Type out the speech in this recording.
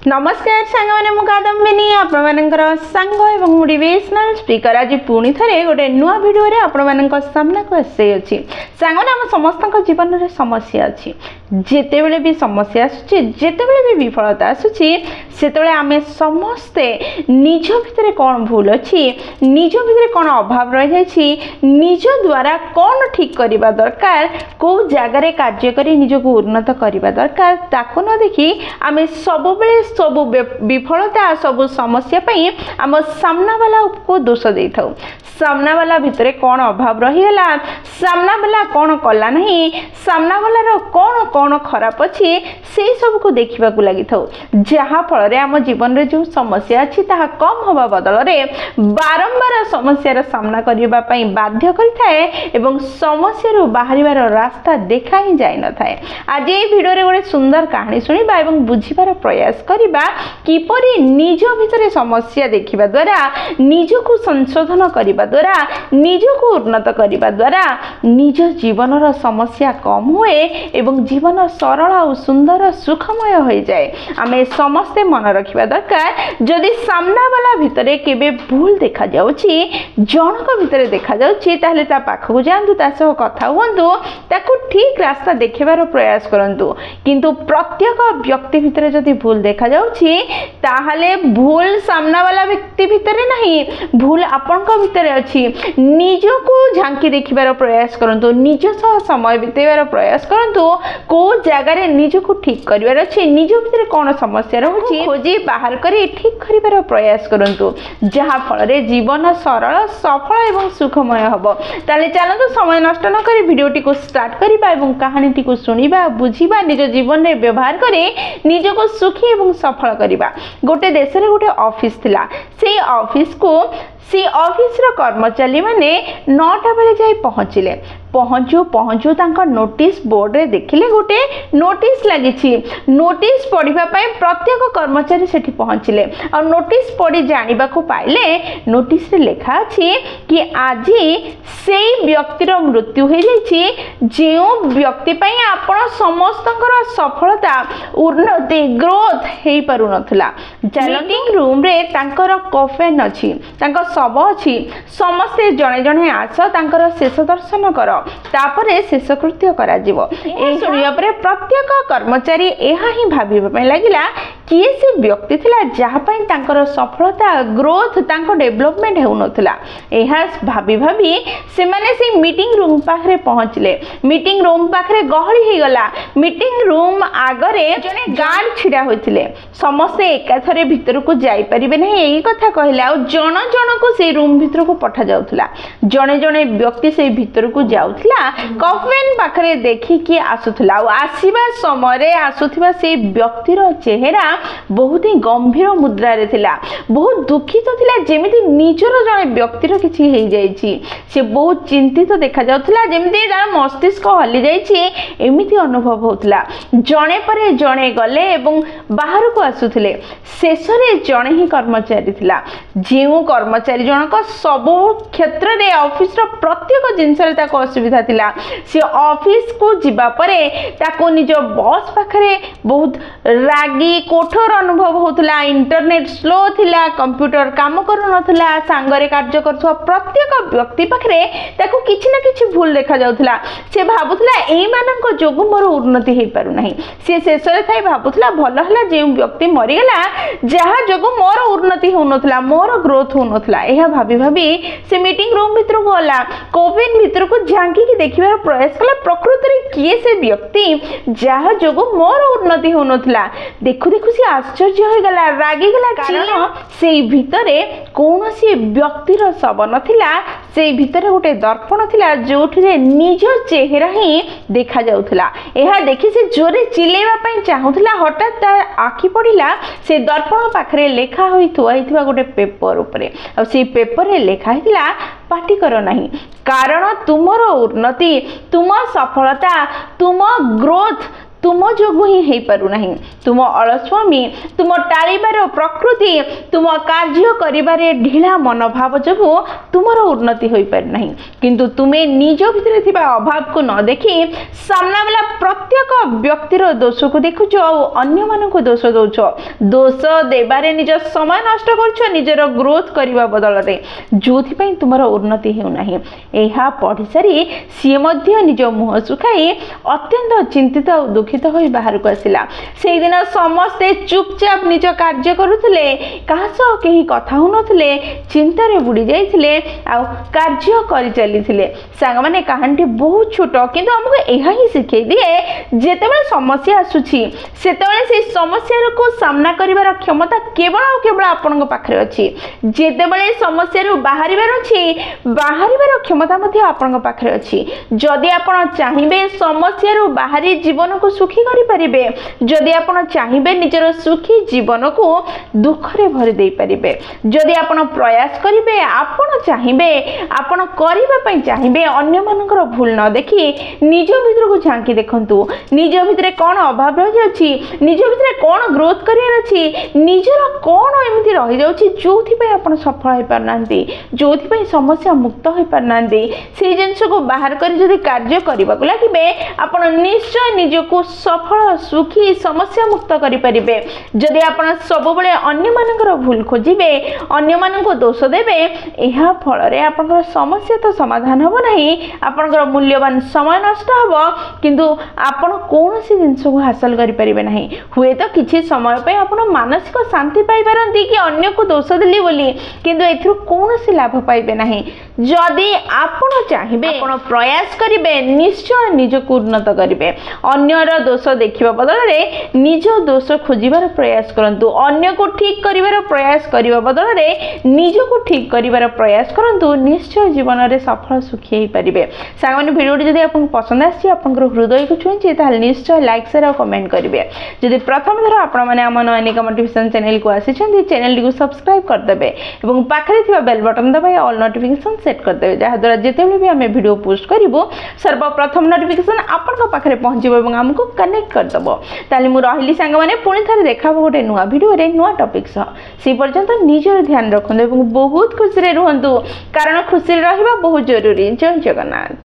नमस्कार सांगने मु कादम्बिनी आपणकर सांग एवं मोटिवेशनल स्पीकर आज पुणी थे गोटे नुआ वीडियो रे आपण सामना को आसे अछि सांगने आम समस्त जीवन में समस्या अच्छी जिते बड़े भी समस्या आसुची जिते बड़े भी विफलता आसुची सेतबेले आमे समस्ते निज भितर कौन भूल अच्छी निज भितर कौन अभाव रही जाइछि निज द्वारा कौन ठीक करबा दरकार को जगार कार्य करी निजको उन्नत करबा दरकार ताको न देखी आमे सब बेले सब विफलता सब समस्या पई आम सामना वाला को दोष दे था सामना वाला भितर कौन अभाव रहीगला सामना वाला कौन कला नहीं सामना वाला कौन कौन खराब अच्छी से सब को देखा लगी था जहाँ फल आम जीवन में जो समस्या अच्छी ताहा कम हवा बदल बारंबार समस्यार सामना करने बाध्य कर समस्या बाहर रास्ता देखा ही जाए न था आज ये वीडियो रे गोटे सुंदर कहानी शुणा और बुझीबार प्रयास करबा किपरि निज भितर समस्या देखिबा द्वारा निजको संशोधन करबा द्वारा निजको उन्नत करबा द्वारा निज जीवनर समस्या कम हुए एवं जीवन सरल और सुंदर सुखमय हो जाए आमे समस्ते मन रखिबा दरकार जदि सामना वाला भितरे केबे भूल देखा जाउची जनक भितरे देखा जाउची ताहले ता पाखकु जांतु ता सह कथा हुंतु ताकु ठीक रास्ता देखिबार प्रयास करंतु किंतु प्रत्येक व्यक्ति भितरे जदि भूल देखा जाउची ताहले भूल सामना वाला व्यक्ति भितरे नहीं भूल आपनक भितरे अछि निजको झांकी देखिबार प्रयास करंतु निज सह समय बितेबार प्रयास करंतु को जगह रे निजको ठीक करिवार अछि निज भितरे कोन समस्या रहउची खोजी बाहर करी ठीक करिवार प्रयास करंतु जहा फल रे जीवन सरल सफल एवं सुखमय हबो ताले चलंतु समय नष्ट न करी वीडियोटी को स्टार्ट करिबा एवं कहानीटी को सुनिबा बुझिबा निज जीवन रे व्यवहार करे निजको सुखी एवं सफल करिबा गोटे देश रे गोटे ऑफिस थिला से ऑफिस को सी ऑफिस रो कर्मचारी माने 9टा बेले जाई पहुँचिले पहुँचू पहुँचू तांका नोटिस बोर्ड रे देखिले गोटे नोटिस लगी नोटिस पढ़िबा पई प्रत्येक कर्मचारी सेठी पहुँचिले और नोटिस पढ़ी जानिबा को पाइले नोटिस रे लिखा अछि कि आज सेई व्यक्तिर मृत्यु हो जाइछि जेउ व्यक्ति पई आपण समस्तकर सफलता उन्नति ग्रोथ हेई पारु नथला मीटिंग रूम रे तांकर कफेन अछि तांकर सब अछि समस्ते जणे जणे आस तांकर शेष दर्शन कर तापरे शेषकृत्य करा जीवो ए सुनिया परे प्रत्येक कर्मचारी एहा ही भाबिबा पय लागिला किए से व्यक्ति थिला जहा पय तांकर सफलता ग्रोथ तांको डेवलपमेंट हेउ नथला एहा भाबी भाबी से माने से मीटिंग रूम पाखरे पहुँचले मीटिंग रूम पाखरे गहली हे गला मीटिंग रूम आगरे जने गार्ड छिडा होइथिले समस्त एकाथरे भीतर को जाई परिबे नै एही कथा कहला और जण जण को से रूम भीतर को पठा जाउथला जणे जणे व्यक्ति से भीतर को जाउथला कफेन पाखरे देखि कि आसुथला और आसीबा समय रे आसुथिबा से व्यक्तिर चेहरा बहुत ही गंभीर मुद्रा रे थिला बहुत दुखित थिला जेमिति निजर जणे व्यक्तिर किछि हे जाइछि से बहुत चिंतित देखा जाउथला जेमिति तार मस्तिष्क हली जाइछि एमिति अनुभव होथला जणे परे जणे गले एवं बाहर को आसुथिले शेषरे जणे ही कर्मचारी थिला जेउ कर्मचारी जनक सब क्षेत्र रे ऑफिस रो प्रत्येक जिंस रे ताको असुविधा थिला से ऑफिस को जिबा परे ताको निज बॉस पाखरे बहुत रागी कोठर अनुभव होतला इंटरनेट स्लो थिला कंप्यूटर काम करू नथला सांगरे कार्य करथवा प्रत्येक व्यक्ति पाखरे ताको किछि ना किछि भूल देखा जाउथला से भाबुथला एई मानक जोगु मोर उन्नति हे पारु नाही से शेषरे थाई भाबुथला भल हला जे व्यक्ति मरि गेला जहा जोगु मोर उन्नति हो नथला मोर ग्रोथ हो नथला एहा भाबी भाबी से मीटिंग रूम भीतर को गला कोविन भीतर को झांकी की देखिबार प्रयास कला प्रकृति रे किए से व्यक्ति जहा जोगु मोर उन्नति हो नथला देखु देखु से आश्चर्य हो गला रागी गला कारण से भितरे कोनोसी व्यक्तिर सब नथिला से भितरे गोटे दर्पण थिला जोठी रे निज चेहरा ही देखा जाउथला एहा देखि से जोरे चिलेबा पई चाहुथला हठात ता आखि पड़िला से दर्पण पाखरे लेखा होई थुआ हितबा गोटे पेपर ऊपरे और से पेपर रे लेखा हितला पाटी करो नहीं कारण तुमरो उन्नति तुम सफलता तुम ग्रोथ तुम जोगु ही हो पारु नहीं। तुम अलस्वामी, तुम टाळिबार प्रकृति, तुम कार्य करिबारे ढिला मनोभाव जोगु तुमर उन्नति हो पार नहीं। किंतु तुमे निज भितर थिबा अभाव को न देखि सामना वाला प्रत्येक व्यक्तिर दोष को देखुछ और अन्य मान को दोष दौछ। दोष देबारे निज समय नष्ट करुछ निजर ग्रोथ करने बदल में जो तुमर उन्नति होना। यह पढ़ी सारी सी निज मुह सुखाई अत्यंत चिंतित और दुखित हो बाहर को आसला। से दिन समस्ते चुपचाप निज कार्य करुले, क्या सह कहीं कथा होनुले, चिंतार बुड़ी जाइए आउ कार्य कर चली। सांग मैंने कहानी बहुत छोट किंतु आमको यह ही शिखई दिए जिते समस्या आसूसी से समस्या को सामना कर क्षमता केवल और केवल आपण पाखे अच्छी। जितेबाला समस्या बाहर अच्छी बाहर क्षमता आपण पाखे अच्छी। जदि आपण चाहिए समस्या बाहरी जीवन को सुखी करें, जदि आपण चाहिए निजर सुखी जीवन को दुखरे भरी दे पारे, जदि आपण प्रयास करेंगे, आपण चाहिए आपण करने चाहिए अन्य मानकर भूल न देखी निज भीतर को झांकी देखंतु। निज भीतर कौन अभाव रही जाउछि, निज भीतर कौन ग्रोथ करियर अछि, निजर कौन एमती रही जाउछि जोथि आपण सफल हो पारनांती, जोथि समस्या मुक्त हो पारनांती। से जिनस को बाहर कर जदि कार्य करबा को लागिबे आपण निश्चय निजको सफल सुखी समस्या मुक्त करि परिबे। जदि आपण सब बेले अन्य मानकर भूल खोजिबे, अन्य मानको दोष देबे, एहा फल रे आपनकर समस्या तो समाधान हो नहीं, आपनकर मूल्यवान समय नष्ट हो, किंतु आपण कोनोसी जिनस को हासिल करि परिबे नहीं। हुए तो किछि समय पे आपण मानसिक शांति पाई पारंती कि अन्य को दोष देली बोली, किंतु एथु कोनोसी लाभ पाइबे नहीं। जदि आपण चाहिए आपण प्रयास करिबे, निश्चय निज को उन्नत करिबे। अन्यर दोष देखिबा बदल रे निज दोष खोजिबार प्रयास करंतु, अन्य को ठीक करिवार प्रयास करिबा बदल रे निज को ठीक करिवार प्रयास करंतु। निश्चय जीवन रे सफल सुखी हो पारिबे। सांग माने वीडियो जदि आपन पसंद आछि, आपनकर हृदय को छुईछि, ताल निश्चय लाइक शेयर और कमेंट करिवे। जदि प्रथम थर आपण माने आम नयनिका मोटिवेशन चैनल को आसिछन्ति, चैनल को सब्सक्राइब कर देबे एवं पाखरे थिबा बेल बटन दबाइ ऑल नोटिफिकेशन सेट कर देबे, जहा द्वारा जेतेबेले भी आमे वीडियो पोस्ट करिवो सर्वप्रथम नोटिफिकेशन आपन पाखरे पहुंचिबो एवं हमको कनेक्ट कर दबो। ताली मु रहिली सांग माने पुणी थरे देखाबो गोटे नुवा वीडियो रे नुवा टॉपिक सह। से पर्यंत निजर ध्यान रखंतु एवं बहुत खुशी रे रहंतु, कारण खुशी रे रहबा बहुत जरूरी। जय जगन्नाथ।